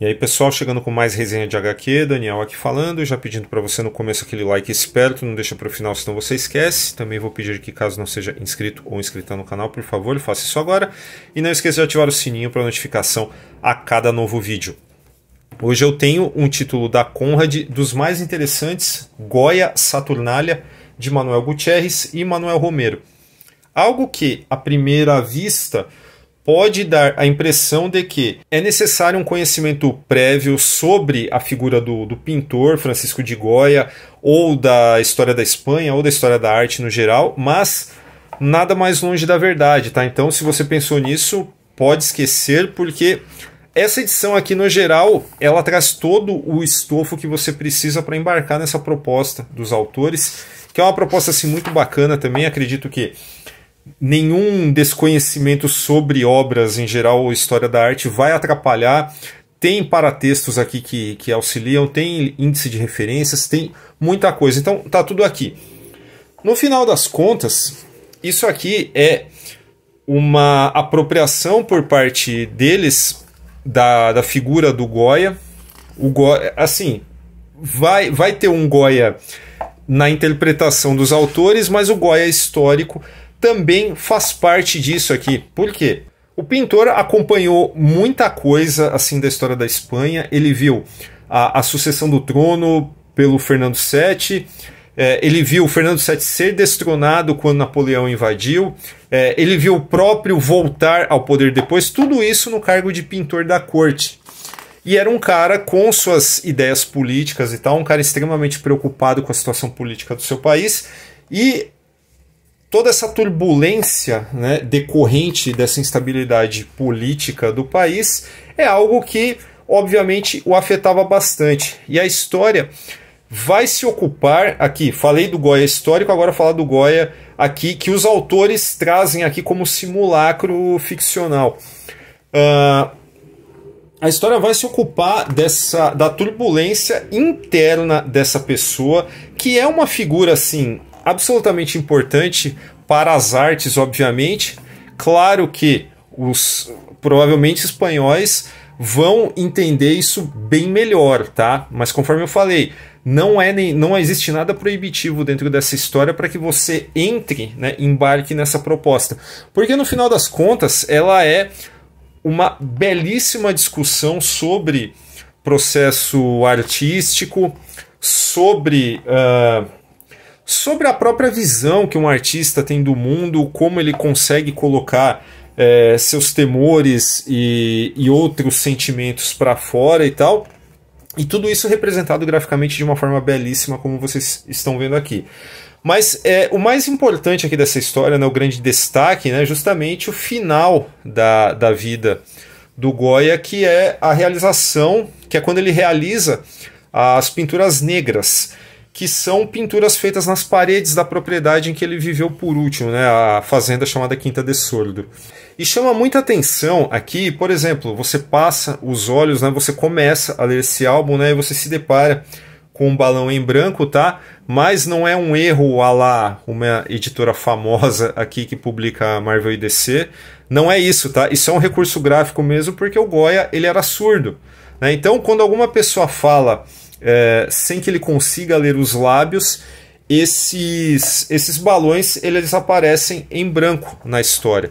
E aí, pessoal, chegando com mais resenha de HQ, Daniel aqui falando, já pedindo para você no começo aquele like esperto, não deixa para o final, senão você esquece. Também vou pedir que, caso não seja inscrito ou inscrita no canal, por favor, faça isso agora. E não esqueça de ativar o sininho para notificação a cada novo vídeo. Hoje eu tenho um título da Conrad dos mais interessantes, Goya Saturnalia, de Manuel Gutierrez e Manuel Romero. Algo que, à primeira vista, pode dar a impressão de que é necessário um conhecimento prévio sobre a figura do pintor Francisco de Goya, ou da história da Espanha, ou da história da arte no geral, mas nada mais longe da verdade, tá? Então, se você pensou nisso, pode esquecer, porque essa edição aqui, no geral, ela traz todo o estofo que você precisa para embarcar nessa proposta dos autores, que é uma proposta assim, muito bacana também. Acredito que nenhum desconhecimento sobre obras em geral ou história da arte vai atrapalhar. Tem paratextos aqui que auxiliam, tem índice de referências, tem muita coisa. Então tá tudo aqui. No final das contas, isso aqui é uma apropriação por parte deles da figura do Goya. O Goya, assim, vai ter um Goya na interpretação dos autores, mas o Goya histórico também faz parte disso aqui. Por quê? O pintor acompanhou muita coisa assim da história da Espanha. Ele viu a sucessão do trono pelo Fernando VII. Ele viu o Fernando VII ser destronado quando Napoleão invadiu. Ele viu o próprio voltar ao poder depois. Tudo isso no cargo de pintor da corte. E era um cara com suas ideias políticas e tal, um cara extremamente preocupado com a situação política do seu país. E toda essa turbulência, né, decorrente dessa instabilidade política do país é algo que, obviamente, o afetava bastante. E a história vai se ocupar aqui. Falei do Goya histórico, agora falar do Goya aqui, que os autores trazem aqui como simulacro ficcional. A história vai se ocupar da turbulência interna dessa pessoa, que é uma figura assim absolutamente importante para as artes, obviamente. Claro que os provavelmente espanhóis vão entender isso bem melhor, tá? Mas conforme eu falei, não existe nada proibitivo dentro dessa história para que você entre, né, embarque nessa proposta. Porque no final das contas, ela é uma belíssima discussão sobre processo artístico, sobre a própria visão que um artista tem do mundo, como ele consegue colocar seus temores e outros sentimentos para fora e tal. E tudo isso representado graficamente de uma forma belíssima, como vocês estão vendo aqui. Mas o mais importante aqui dessa história, né, o grande destaque, né, justamente o final da vida do Goya, que é a realização, que é quando ele realiza as pinturas negras, que são pinturas feitas nas paredes da propriedade em que ele viveu por último, né, a fazenda chamada Quinta de Sordo. E chama muita atenção aqui, por exemplo, você passa os olhos, né, você começa a ler esse álbum, né, e você se depara com um balão em branco, tá? Mas não é um erro à la uma editora famosa aqui que publica Marvel e DC. Não é isso, tá? Isso é um recurso gráfico mesmo, porque o Goya, ele era surdo, né? Então, quando alguma pessoa fala sem que ele consiga ler os lábios, esses balões eles aparecem em branco na história.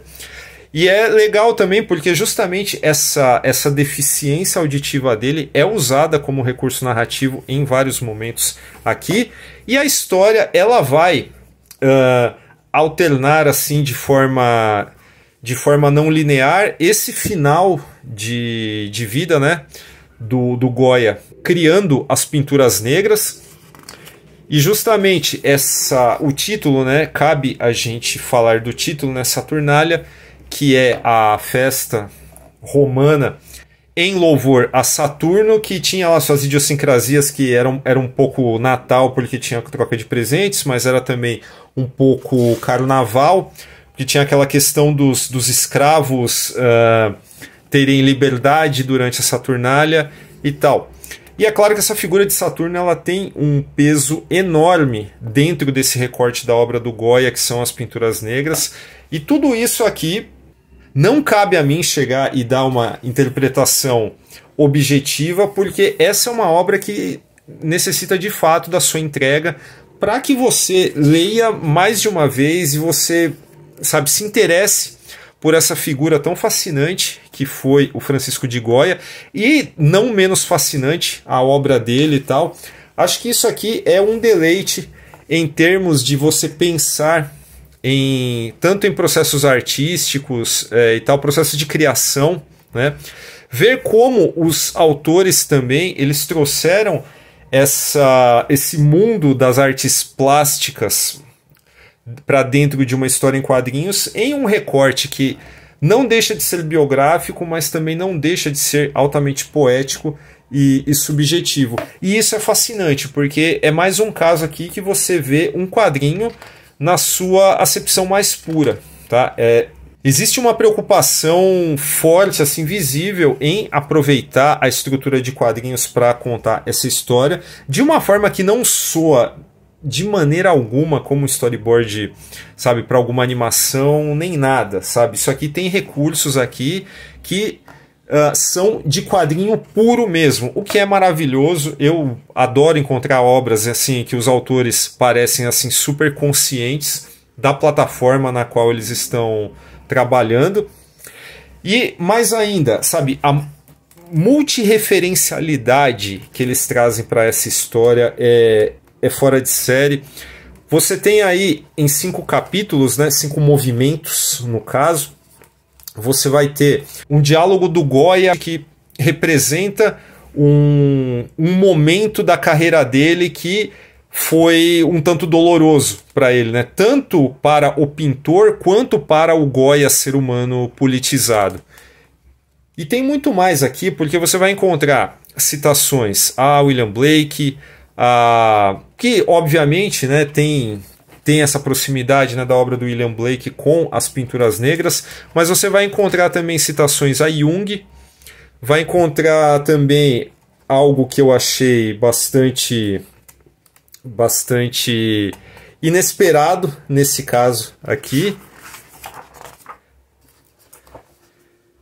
E é legal também porque justamente essa deficiência auditiva dele é usada como recurso narrativo em vários momentos aqui. E a história ela vai alternar assim de forma não linear esse final de vida, né, do Goya, criando as pinturas negras. E justamente o título, né, cabe a gente falar do título, né, Saturnalia, que é a festa romana em louvor a Saturno, que tinha lá suas idiosincrasias, que era um pouco Natal, porque tinha troca de presentes, mas era também um pouco carnaval, que tinha aquela questão dos escravos terem liberdade durante a Saturnália e tal. E é claro que essa figura de Saturno ela tem um peso enorme dentro desse recorte da obra do Goya, que são as pinturas negras. E tudo isso aqui Não cabe a mim chegar e dar uma interpretação objetiva, porque essa é uma obra que necessita de fato da sua entrega para que você leia mais de uma vez e você, sabe, se interesse por essa figura tão fascinante que foi o Francisco de Goya, e não menos fascinante a obra dele e tal. Acho que isso aqui é um deleite em termos de você pensar tanto em processos artísticos e tal, processos de criação, né? Ver como os autores também eles trouxeram esse mundo das artes plásticas para dentro de uma história em quadrinhos, em um recorte que não deixa de ser biográfico, mas também não deixa de ser altamente poético e subjetivo. E isso é fascinante, porque é mais um caso aqui que você vê um quadrinho na sua acepção mais pura, tá? Existe uma preocupação forte, assim, visível em aproveitar a estrutura de quadrinhos para contar essa história de uma forma que não soa de maneira alguma como um storyboard, sabe, para alguma animação, nem nada, sabe? Isso aqui tem recursos aqui que são de quadrinho puro mesmo, o que é maravilhoso. Eu adoro encontrar obras assim que os autores parecem assim super conscientes da plataforma na qual eles estão trabalhando. E mais ainda, sabe, a multireferencialidade que eles trazem para essa história é fora de série. Você tem aí em 5 capítulos, né, 5 movimentos no caso, você vai ter um diálogo do Goya que representa um momento da carreira dele que foi um tanto doloroso para ele, né? Tanto para o pintor quanto para o Goya, ser humano politizado. E tem muito mais aqui, porque você vai encontrar citações a William Blake, que obviamente, né, tem essa proximidade, né, da obra do William Blake com as pinturas negras, mas você vai encontrar também citações a Jung, vai encontrar também algo que eu achei bastante inesperado nesse caso aqui.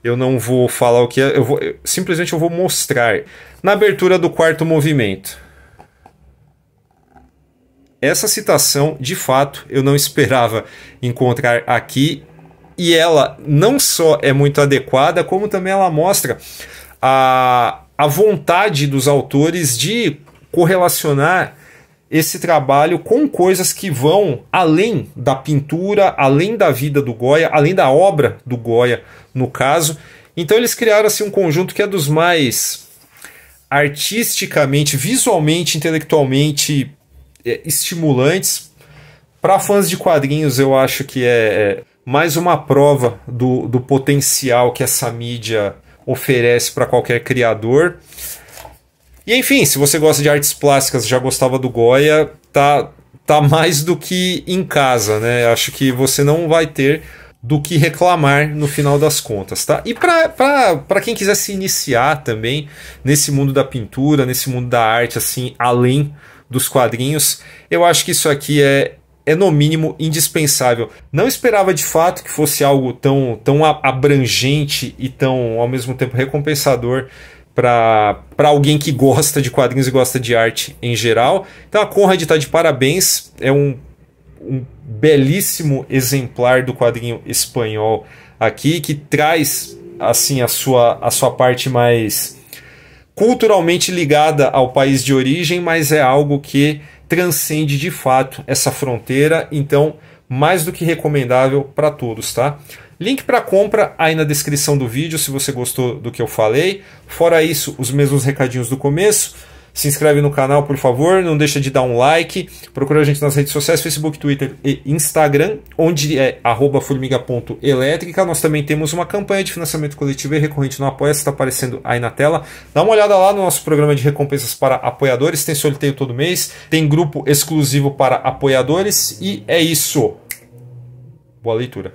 Eu não vou falar o que é, simplesmente eu vou mostrar. Na abertura do 4º movimento, essa citação, de fato, eu não esperava encontrar aqui, e ela não só é muito adequada, como também ela mostra a vontade dos autores de correlacionar esse trabalho com coisas que vão além da pintura, além da vida do Goya, além da obra do Goya, no caso. Então eles criaram assim um conjunto que é dos mais artisticamente, visualmente, intelectualmente estimulantes. Para fãs de quadrinhos, eu acho que é mais uma prova do potencial que essa mídia oferece para qualquer criador. E enfim, se você gosta de artes plásticas, já gostava do Goya, tá mais do que em casa, né? Acho que você não vai ter do que reclamar no final das contas, tá? E para quem quiser se iniciar também nesse mundo da pintura, nesse mundo da arte, assim, além dos quadrinhos, eu acho que isso aqui é no mínimo indispensável. Não esperava de fato que fosse algo tão abrangente e tão ao mesmo tempo recompensador para alguém que gosta de quadrinhos e gosta de arte em geral. Então a Conrad está de parabéns, é um belíssimo exemplar do quadrinho espanhol aqui, que traz assim a sua parte mais culturalmente ligada ao país de origem, mas é algo que transcende de fato essa fronteira. Então, mais do que recomendável para todos, tá? Link para compra aí na descrição do vídeo, se você gostou do que eu falei. Fora isso, os mesmos recadinhos do começo. Se inscreve no canal, por favor, não deixa de dar um like. Procura a gente nas redes sociais, Facebook, Twitter e Instagram, onde é @formiga.elétrica. Nós também temos uma campanha de financiamento coletivo e recorrente no Apoia-se, está aparecendo aí na tela. Dá uma olhada lá no nosso programa de recompensas para apoiadores, tem sorteio todo mês, tem grupo exclusivo para apoiadores, e é isso. Boa leitura.